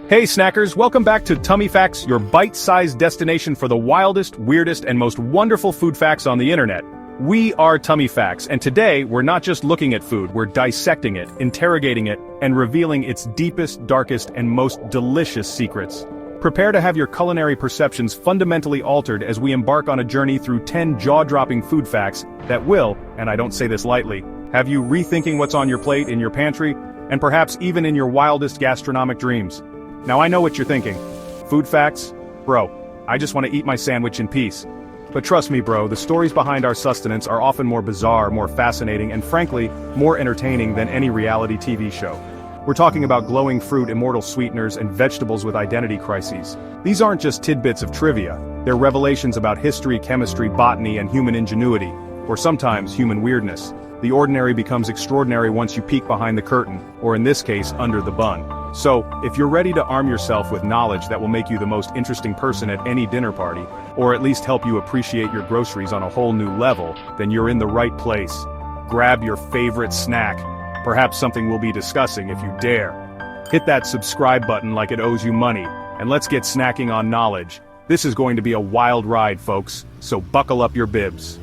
Hey snackers, welcome back to Tummy Facts, your bite-sized destination for the wildest, weirdest, and most wonderful food facts on the internet. We are Tummy Facts, and today we're not just looking at food, we're dissecting it, interrogating it, and revealing its deepest, darkest, and most delicious secrets. Prepare to have your culinary perceptions fundamentally altered as we embark on a journey through 10 jaw-dropping food facts that will, and I don't say this lightly, have you rethinking what's on your plate, in your pantry, and perhaps even in your wildest gastronomic dreams. Now I know what you're thinking. Food facts? Bro, I just want to eat my sandwich in peace. But trust me bro, the stories behind our sustenance are often more bizarre, more fascinating, and frankly, more entertaining than any reality TV show. We're talking about glowing fruit, immortal sweeteners, and vegetables with identity crises. These aren't just tidbits of trivia, they're revelations about history, chemistry, botany, and human ingenuity, or sometimes human weirdness. The ordinary becomes extraordinary once you peek behind the curtain, or in this case, under the bun. So, if you're ready to arm yourself with knowledge that will make you the most interesting person at any dinner party, or at least help you appreciate your groceries on a whole new level, then you're in the right place. Grab your favorite snack, perhaps something we'll be discussing if you dare. Hit that subscribe button like it owes you money, and let's get snacking on knowledge. This is going to be a wild ride, folks, so buckle up your bibs.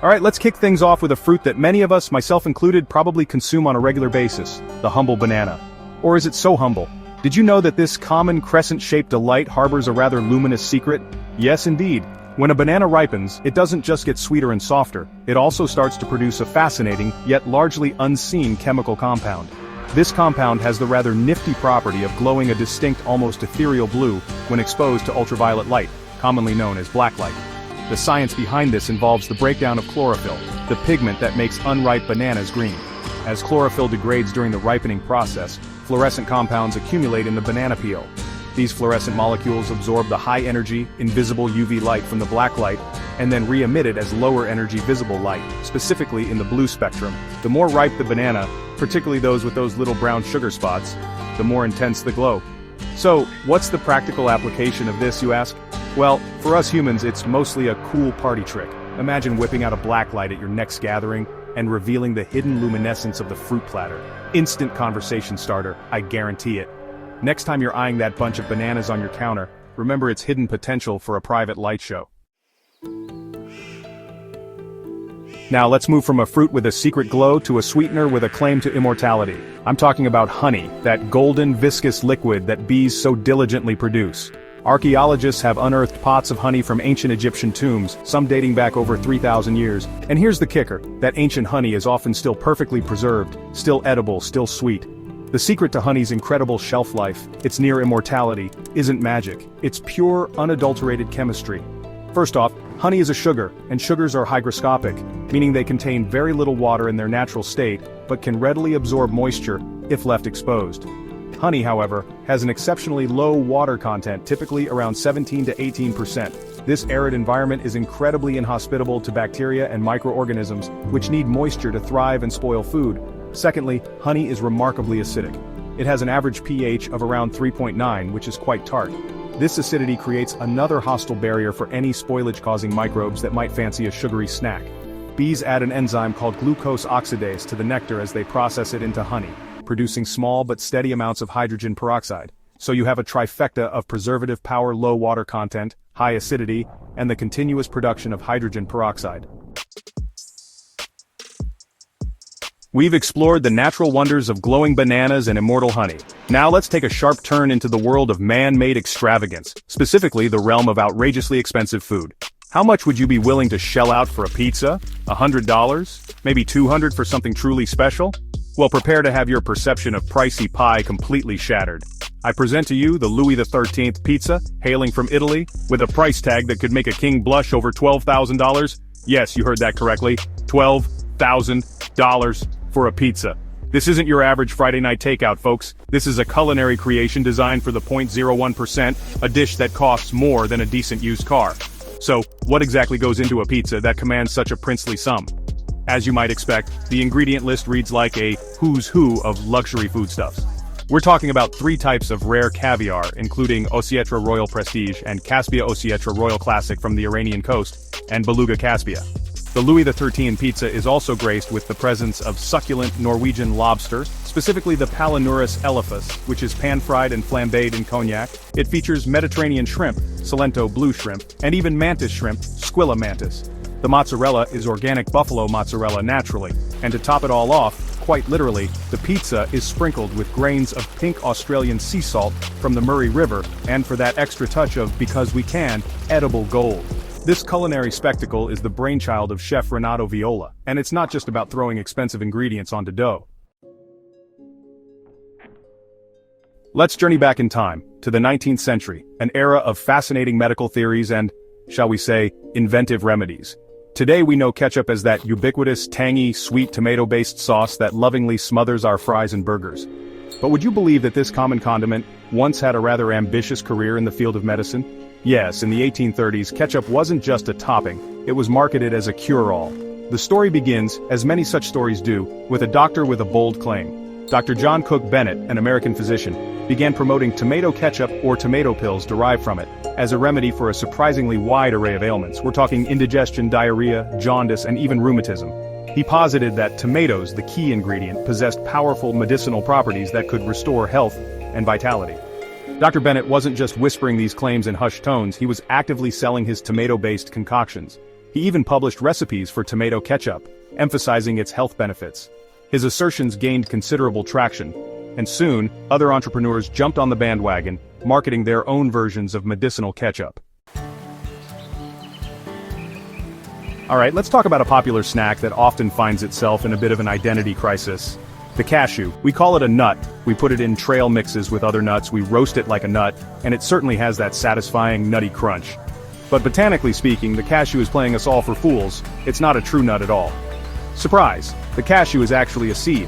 Alright, let's kick things off with a fruit that many of us, myself included, probably consume on a regular basis, the humble banana. Or is it so humble? Did you know that this common crescent-shaped delight harbors a rather luminous secret? Yes indeed. When a banana ripens, it doesn't just get sweeter and softer, it also starts to produce a fascinating, yet largely unseen chemical compound. This compound has the rather nifty property of glowing a distinct, almost ethereal blue when exposed to ultraviolet light, commonly known as blacklight. The science behind this involves the breakdown of chlorophyll, the pigment that makes unripe bananas green. As chlorophyll degrades during the ripening process, fluorescent compounds accumulate in the banana peel. These fluorescent molecules absorb the high-energy, invisible UV light from the black light, and then re-emit it as lower-energy visible light, specifically in the blue spectrum. The more ripe the banana, particularly those with those little brown sugar spots, the more intense the glow. So, what's the practical application of this, you ask? Well, for us humans it's mostly a cool party trick. Imagine whipping out a black light at your next gathering, and revealing the hidden luminescence of the fruit platter. Instant conversation starter, I guarantee it. Next time you're eyeing that bunch of bananas on your counter, remember its hidden potential for a private light show. Now let's move from a fruit with a secret glow to a sweetener with a claim to immortality. I'm talking about honey, that golden viscous liquid that bees so diligently produce. Archaeologists have unearthed pots of honey from ancient Egyptian tombs, some dating back over 3,000 years. And here's the kicker, that ancient honey is often still perfectly preserved, still edible, still sweet. The secret to honey's incredible shelf life, its near immortality, isn't magic, it's pure, unadulterated chemistry. First off, honey is a sugar, and sugars are hygroscopic, meaning they contain very little water in their natural state, but can readily absorb moisture, if left exposed. Honey, however, has an exceptionally low water content, typically around 17 to 18%. This arid environment is incredibly inhospitable to bacteria and microorganisms, which need moisture to thrive and spoil food. Secondly, honey is remarkably acidic. It has an average pH of around 3.9, which is quite tart. This acidity creates another hostile barrier for any spoilage-causing microbes that might fancy a sugary snack. Bees add an enzyme called glucose oxidase to the nectar as they process it into honey, producing small but steady amounts of hydrogen peroxide. So you have a trifecta of preservative power, low water content, high acidity, and the continuous production of hydrogen peroxide. We've explored the natural wonders of glowing bananas and immortal honey. Now let's take a sharp turn into the world of man-made extravagance, specifically the realm of outrageously expensive food. How much would you be willing to shell out for a pizza? $100? Maybe $200 for something truly special? Well, prepare to have your perception of pricey pie completely shattered. I present to you the Louis XIII pizza, hailing from Italy, with a price tag that could make a king blush over $12,000. Yes, you heard that correctly. $12,000 for a pizza. This isn't your average Friday night takeout, folks. This is a culinary creation designed for the 0.01%, a dish that costs more than a decent used car. So, what exactly goes into a pizza that commands such a princely sum? As you might expect, the ingredient list reads like a who's who of luxury foodstuffs. We're talking about 3 types of rare caviar, including Osietra Royal Prestige and Caspia Osietra Royal Classic from the Iranian coast, and Beluga Caspia. The Louis XIII pizza is also graced with the presence of succulent Norwegian lobster, specifically the Palinurus elephas, which is pan-fried and flambéed in cognac. It features Mediterranean shrimp, Salento blue shrimp, and even mantis shrimp, Squilla mantis. The mozzarella is organic buffalo mozzarella naturally, and to top it all off, quite literally, the pizza is sprinkled with grains of pink Australian sea salt from the Murray River, and for that extra touch of, because we can, edible gold. This culinary spectacle is the brainchild of Chef Renato Viola, and it's not just about throwing expensive ingredients onto dough. Let's journey back in time, to the 19th century, an era of fascinating medical theories and, shall we say, inventive remedies. Today we know ketchup as that ubiquitous, tangy, sweet tomato-based sauce that lovingly smothers our fries and burgers. But would you believe that this common condiment once had a rather ambitious career in the field of medicine? Yes, in the 1830s, ketchup wasn't just a topping, it was marketed as a cure-all. The story begins, as many such stories do, with a doctor with a bold claim. Dr. John Cook Bennett, an American physician, began promoting tomato ketchup or tomato pills derived from it, as a remedy for a surprisingly wide array of ailments. We're talking indigestion, diarrhea, jaundice, and even rheumatism. He posited that tomatoes, the key ingredient, possessed powerful medicinal properties that could restore health and vitality. Dr. Bennett wasn't just whispering these claims in hushed tones, he was actively selling his tomato-based concoctions. He even published recipes for tomato ketchup, emphasizing its health benefits. His assertions gained considerable traction, and soon, other entrepreneurs jumped on the bandwagon, marketing their own versions of medicinal ketchup. Alright, let's talk about a popular snack that often finds itself in a bit of an identity crisis. The cashew. We call it a nut, we put it in trail mixes with other nuts, we roast it like a nut, and it certainly has that satisfying nutty crunch. But botanically speaking, the cashew is playing us all for fools. It's not a true nut at all. Surprise! The cashew is actually a seed.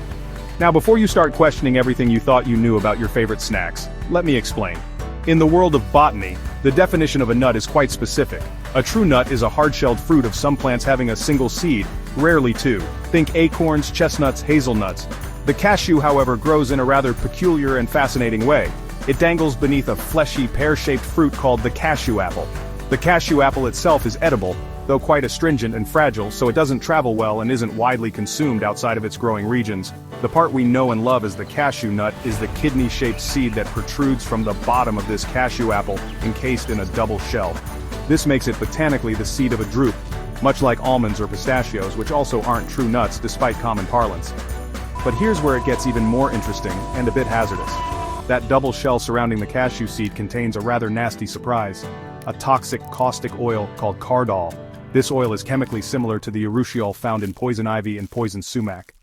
Now before you start questioning everything you thought you knew about your favorite snacks, let me explain. In the world of botany, the definition of a nut is quite specific. A true nut is a hard-shelled fruit of some plants having a single seed, rarely two. Think acorns, chestnuts, hazelnuts. The cashew, however, grows in a rather peculiar and fascinating way. It dangles beneath a fleshy, pear-shaped fruit called the cashew apple. The cashew apple itself is edible, though quite astringent and fragile, so it doesn't travel well and isn't widely consumed outside of its growing regions. The part we know and love as the cashew nut is the kidney-shaped seed that protrudes from the bottom of this cashew apple, encased in a double shell. This makes it botanically the seed of a drupe, much like almonds or pistachios, which also aren't true nuts despite common parlance. But here's where it gets even more interesting, and a bit hazardous. That double shell surrounding the cashew seed contains a rather nasty surprise. A toxic, caustic oil called cardol. This oil is chemically similar to the urushiol found in poison ivy and poison sumac.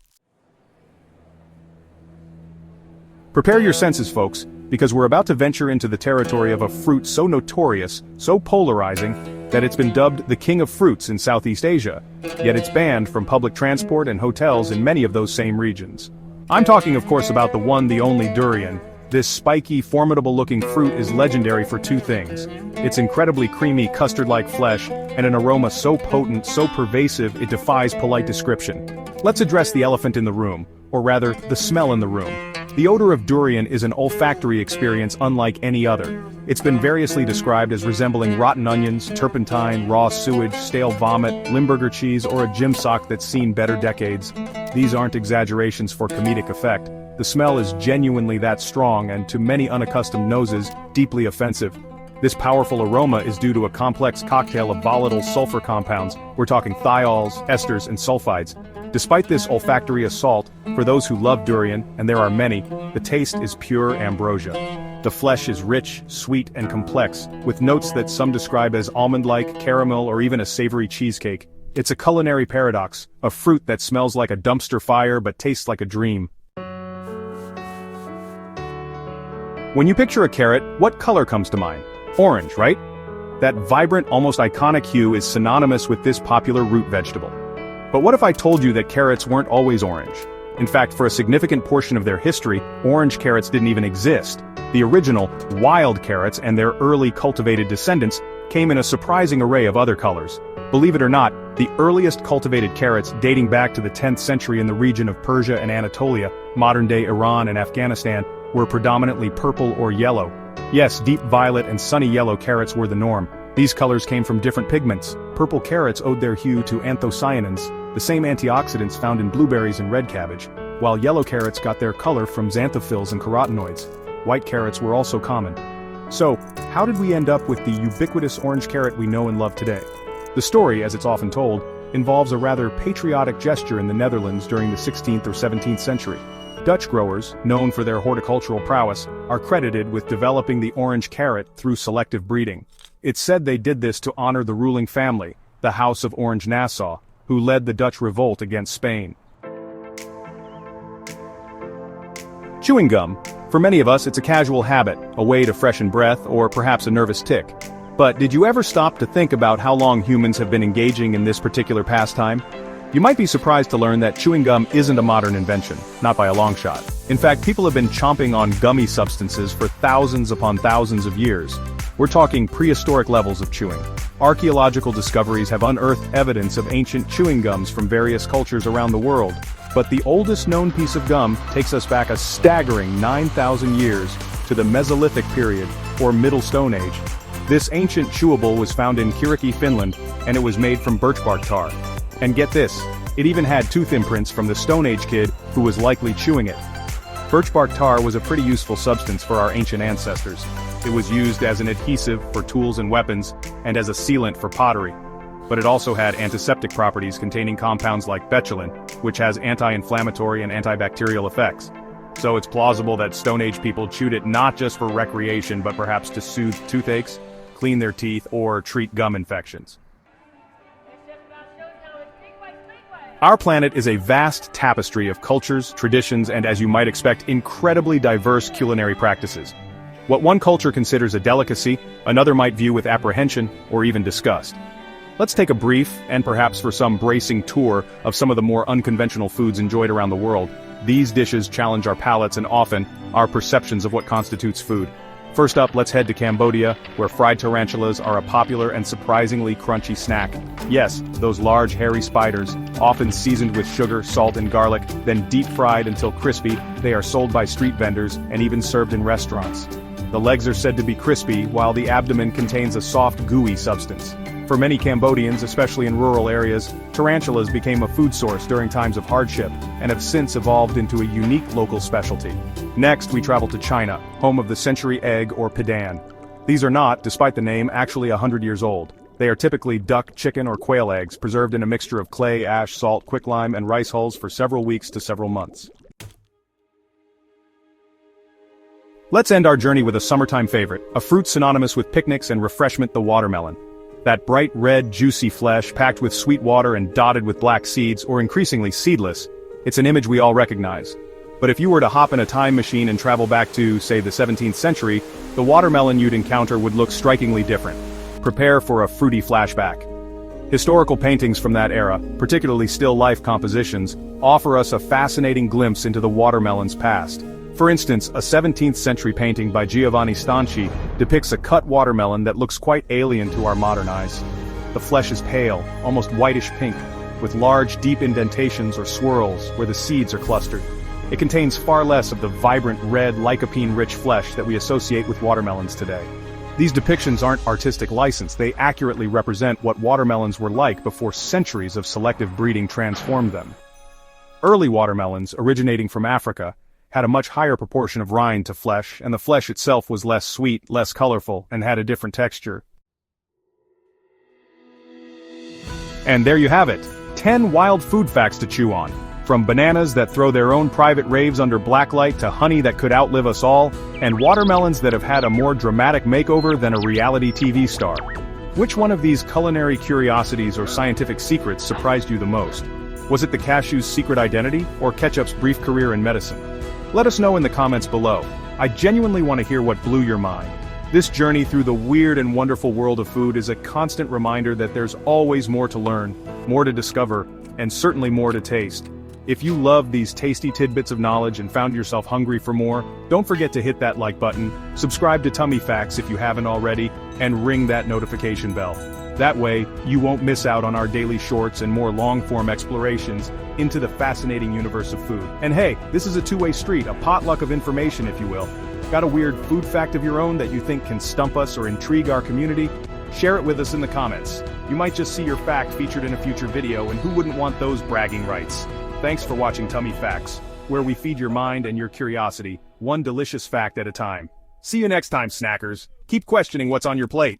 Prepare your senses, folks, because we're about to venture into the territory of a fruit so notorious, so polarizing, that it's been dubbed the king of fruits in Southeast Asia, yet it's banned from public transport and hotels in many of those same regions. I'm talking of course about the one, the only durian. This spiky, formidable-looking fruit is legendary for two things. Its incredibly creamy, custard-like flesh, and an aroma so potent, so pervasive, it defies polite description. Let's address the elephant in the room, or rather, the smell in the room. The odor of durian is an olfactory experience unlike any other. It's been variously described as resembling rotten onions, turpentine, raw sewage, stale vomit, Limburger cheese, or a gym sock that's seen better decades. These aren't exaggerations for comedic effect. The smell is genuinely that strong and, to many unaccustomed noses, deeply offensive. This powerful aroma is due to a complex cocktail of volatile sulfur compounds. We're talking thiols, esters, and sulfides. Despite this olfactory assault, for those who love durian, and there are many, the taste is pure ambrosia. The flesh is rich, sweet, and complex, with notes that some describe as almond-like, caramel, or even a savory cheesecake. It's a culinary paradox, a fruit that smells like a dumpster fire but tastes like a dream. When you picture a carrot, what color comes to mind? Orange, right? That vibrant, almost iconic hue is synonymous with this popular root vegetable. But what if I told you that carrots weren't always orange? In fact, for a significant portion of their history, orange carrots didn't even exist. The original, wild carrots and their early cultivated descendants came in a surprising array of other colors. Believe it or not, the earliest cultivated carrots dating back to the 10th century in the region of Persia and Anatolia, modern-day Iran and Afghanistan, were predominantly purple or yellow. Yes, deep violet and sunny yellow carrots were the norm. These colors came from different pigments, Purple carrots owed their hue to anthocyanins, the same antioxidants found in blueberries and red cabbage, while yellow carrots got their color from xanthophylls and carotenoids. White carrots were also common. So, how did we end up with the ubiquitous orange carrot we know and love today? The story, as it's often told, involves a rather patriotic gesture in the Netherlands during the 16th or 17th century. Dutch growers, known for their horticultural prowess, are credited with developing the orange carrot through selective breeding. It's said they did this to honor the ruling family, the House of Orange-Nassau, who led the Dutch revolt against Spain. Chewing gum. For many of us, it's a casual habit, a way to freshen breath, or perhaps a nervous tick. But did you ever stop to think about how long humans have been engaging in this particular pastime? You might be surprised to learn that chewing gum isn't a modern invention, not by a long shot. In fact, people have been chomping on gummy substances for thousands upon thousands of years. We're talking prehistoric levels of chewing. Archaeological discoveries have unearthed evidence of ancient chewing gums from various cultures around the world. But the oldest known piece of gum takes us back a staggering 9,000 years to the Mesolithic period, or Middle Stone Age. This ancient chewable was found in Kirikki, Finland, and it was made from birch bark tar. And get this, it even had tooth imprints from the Stone Age kid who was likely chewing it. Birch bark tar was a pretty useful substance for our ancient ancestors. It was used as an adhesive for tools and weapons, and as a sealant for pottery. But it also had antiseptic properties containing compounds like betulin, which has anti-inflammatory and antibacterial effects. So it's plausible that Stone Age people chewed it not just for recreation but perhaps to soothe toothaches, clean their teeth, or treat gum infections. Our planet is a vast tapestry of cultures, traditions, and, as you might expect, incredibly diverse culinary practices. What one culture considers a delicacy, another might view with apprehension or even disgust. Let's take a brief, and perhaps for some bracing tour of some of the more unconventional foods enjoyed around the world. These dishes challenge our palates and often our perceptions of what constitutes food. First up, let's head to Cambodia, where fried tarantulas are a popular and surprisingly crunchy snack. Yes, those large hairy spiders, often seasoned with sugar, salt, and garlic, then deep-fried until crispy. They are sold by street vendors and even served in restaurants. The legs are said to be crispy, while the abdomen contains a soft, gooey substance. For many Cambodians, especially in rural areas, tarantulas became a food source during times of hardship, and have since evolved into a unique local specialty. Next, we travel to China, home of the century egg or pidan. These are not, despite the name, actually 100 years old. They are typically duck, chicken, or quail eggs, preserved in a mixture of clay, ash, salt, quicklime, and rice hulls for several weeks to several months. Let's end our journey with a summertime favorite, a fruit synonymous with picnics and refreshment: the watermelon. That bright red, juicy flesh, packed with sweet water and dotted with black seeds, or increasingly seedless, it's an image we all recognize. But if you were to hop in a time machine and travel back to, say, the 17th century, the watermelon you'd encounter would look strikingly different. Prepare for a fruity flashback. Historical paintings from that era, particularly still-life compositions, offer us a fascinating glimpse into the watermelon's past. For instance, a 17th century painting by Giovanni Stanchi depicts a cut watermelon that looks quite alien to our modern eyes. The flesh is pale, almost whitish pink, with large, deep indentations or swirls where the seeds are clustered. It contains far less of the vibrant red, lycopene-rich flesh that we associate with watermelons today. These depictions aren't artistic license, they accurately represent what watermelons were like before centuries of selective breeding transformed them. Early watermelons, originating from Africa, had a much higher proportion of rind to flesh, and the flesh itself was less sweet, less colorful, and had a different texture. And there you have it, 10 wild food facts to chew on. From bananas that throw their own private raves under blacklight to honey that could outlive us all, and watermelons that have had a more dramatic makeover than a reality TV star. Which one of these culinary curiosities or scientific secrets surprised you the most? Was it the cashew's secret identity, or ketchup's brief career in medicine? Let us know in the comments below. I genuinely want to hear what blew your mind. This journey through the weird and wonderful world of food is a constant reminder that there's always more to learn, more to discover, and certainly more to taste. If you loved these tasty tidbits of knowledge and found yourself hungry for more, don't forget to hit that like button, subscribe to Tummy Facts if you haven't already, and ring that notification bell. That way, you won't miss out on our daily shorts and more long-form explorations into the fascinating universe of food. And hey, this is a two-way street, a potluck of information if you will. Got a weird food fact of your own that you think can stump us or intrigue our community? Share it with us in the comments. You might just see your fact featured in a future video, and who wouldn't want those bragging rights? Thanks for watching Tummy Facts, where we feed your mind and your curiosity, one delicious fact at a time. See you next time, snackers. Keep questioning what's on your plate.